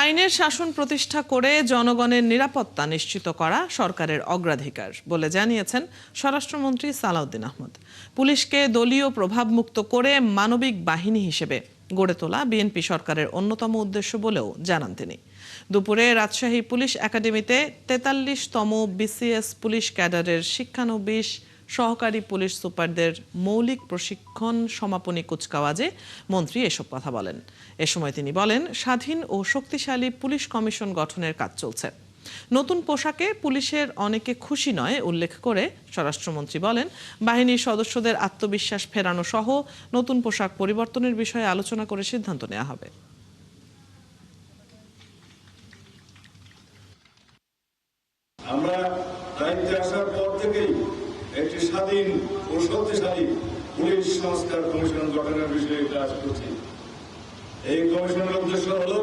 আইনের শাসন প্রতিষ্ঠা করে জনগণের নিরাপত্তা নিশ্চিত করা সরকারের অগ্রাধিকার বলে জানিয়েছেন স্বরাষ্ট্রমন্ত্রী সালাউদ্দিন আহমদ। পুলিশকে দলীয় প্রভাবমুক্ত করে মানবিক বাহিনী হিসেবে গড়ে তোলা বিএনপি সরকারের অন্যতম উদ্দেশ্য বলেও জানান তিনি। দুপুরে রাজশাহী পুলিশ একাডেমিতে ৪৩তম বিসিএস পুলিশ ক্যাডারের শিক্ষানবিশ সহকারী পুলিশ সুপারদের মৌলিক প্রশিক্ষণ সমাপনী কুচকাওয়াজে মন্ত্রী এসব কথা বলেন। এ সময় তিনি বলেন, স্বাধীন ও শক্তিশালী পুলিশ কমিশন গঠনের কাজ চলছে। নতুন পোশাকে পুলিশের অনেকে খুশি নয় উল্লেখ করে স্বরাষ্ট্রমন্ত্রী বলেন, বাহিনীর সদস্যদের আত্মবিশ্বাস ফেরানো সহ নতুন পোশাক পরিবর্তনের বিষয়ে আলোচনা করে সিদ্ধান্ত নেওয়া হবে। আমরা দায়িত্বে আসার পর থেকেই একটি স্বাধীন ও শক্তিশালী পুলিশ সংস্কার কমিশন গঠনের বিষয়ে কাজ করছি। এই কমিশনের উদ্দেশ্য হল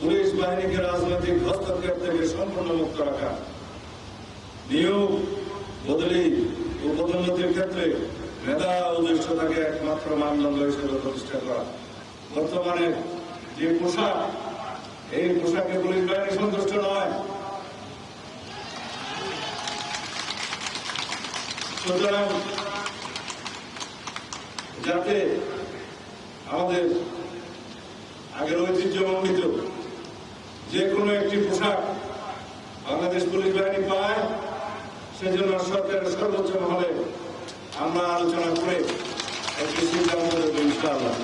পুলিশ বাহিনীকে রাজনৈতিক হস্তক্ষেপ থেকে সম্পূর্ণ মুক্ত রাখা, নিয়োগ, বদলি ও পদোন্নতির ক্ষেত্রে মেধা ও জ্যেষ্ঠতাকে একমাত্র মানদণ্ড হিসেবে প্রতিষ্ঠা করা। বর্তমানে যে পোশাক, এই পোশাকে পুলিশ বাহিনী সন্তুষ্ট নয়। সুতরাং যাতে আমাদের আগের ঐতিহ্যমণ্ডিত যে কোনো একটি পোশাক বাংলাদেশ পুলিশ বাহিনী পায়, সেজন্য সরকারের সর্বোচ্চ মহলে আমরা আলোচনা করে একটি সিদ্ধান্ত দেব ইনশাআল্লাহ।